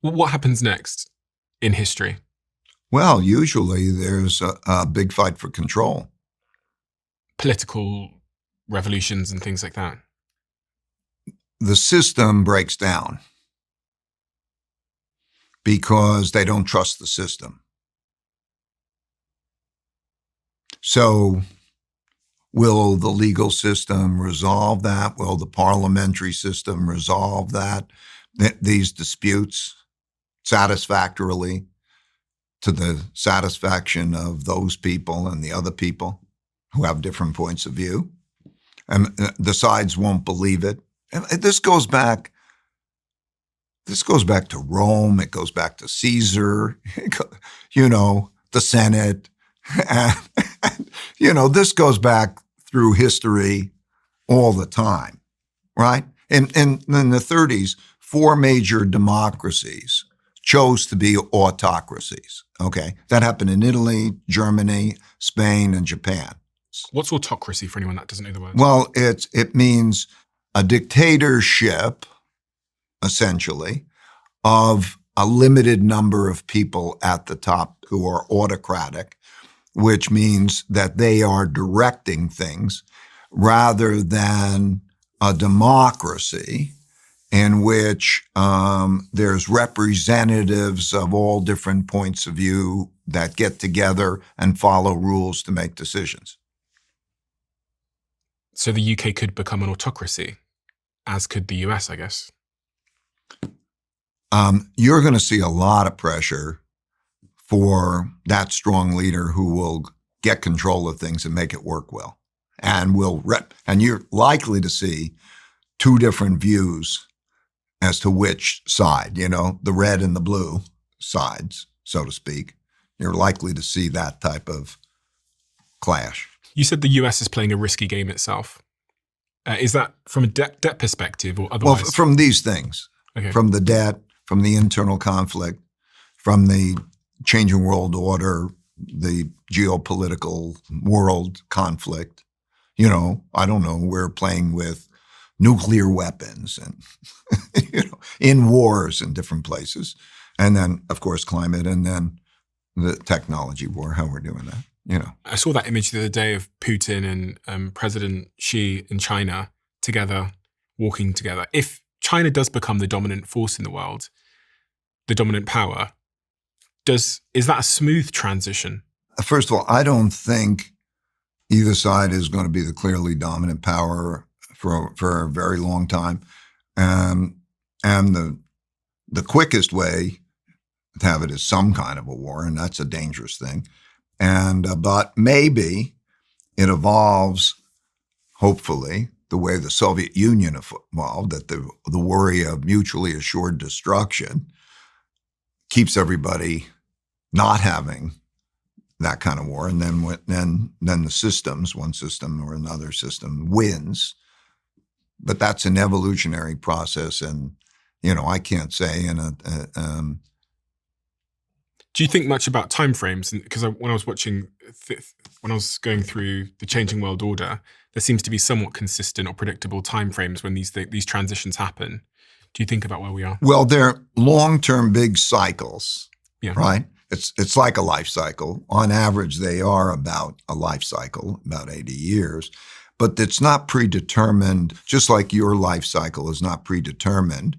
What happens next in history? Well, usually there's a big fight for control. Political revolutions and things like that. The system breaks down because they don't trust the system. So will the legal system resolve that? Will the parliamentary system resolve these disputes satisfactorily to the satisfaction of those people and the other people who have different points of view? And the sides won't believe it. And this goes back to Rome. It goes back to Caesar, the Senate. And, this goes back through history all the time, right? And in the 30s, 4 major democracies chose to be autocracies, okay? That happened in Italy, Germany, Spain, and Japan. What's autocracy for anyone that doesn't know the word? Well, it means a dictatorship, essentially, of a limited number of people at the top who are autocratic, which means that they are directing things rather than a democracy in which there's representatives of all different points of view that get together and follow rules to make decisions. So the UK could become an autocracy, as could the US, I guess. You're going to see a lot of pressure for that strong leader who will get control of things and make it work well. And you're likely to see 2 different views as to which side, the red and the blue sides, so to speak. You're likely to see that type of clash. You said the US is playing a risky game itself. Is that from a debt perspective or otherwise? Well, from these things, okay. From the debt, from the internal conflict, from the changing world order, the geopolitical world conflict. I don't know, we're playing with nuclear weapons and, in wars in different places. And then, of course, climate, and then the technology war, how we're doing that. I saw that image the other day of Putin and President Xi in China together, walking together. If China does become the dominant force in the world, the dominant power, is that a smooth transition? First of all, I don't think either side is going to be the clearly dominant power for a very long time. And the quickest way to have it is some kind of a war, and that's a dangerous thing. But maybe it evolves, hopefully, the way the Soviet Union evolved, that the worry of mutually assured destruction keeps everybody not having that kind of war. And then the systems, one system or another system, wins. But that's an evolutionary process. And, I can't say Do you think much about timeframes? Because when I was watching, when I was going through the changing world order, there seems to be somewhat consistent or predictable timeframes when these transitions happen. Do you think about where we are? Well, they're long-term big cycles, yeah. Right? It's like a life cycle. On average, they are about a life cycle, about 80 years. But it's not predetermined, just like your life cycle is not predetermined.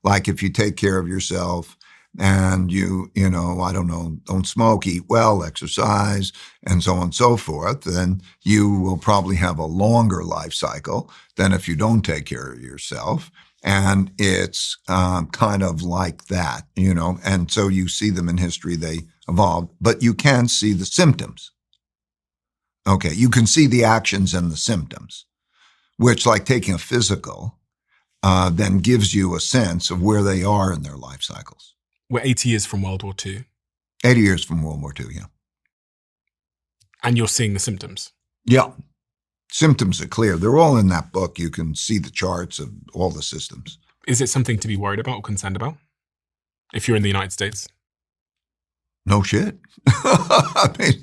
Like if you take care of yourself, and don't smoke, eat well, exercise, and so on and so forth, then you will probably have a longer life cycle than if you don't take care of yourself. And it's kind of like that, and so you see them in history, they evolve, but you can see the symptoms. Okay, you can see the actions and the symptoms, which, like taking a physical, then gives you a sense of where they are in their life cycles. We're 80 years from World War II. 80 years from World War II, yeah. And you're seeing the symptoms? Yeah. Symptoms are clear. They're all in that book. You can see the charts of all the systems. Is it something to be worried about or concerned about if you're in the United States? No shit. I mean,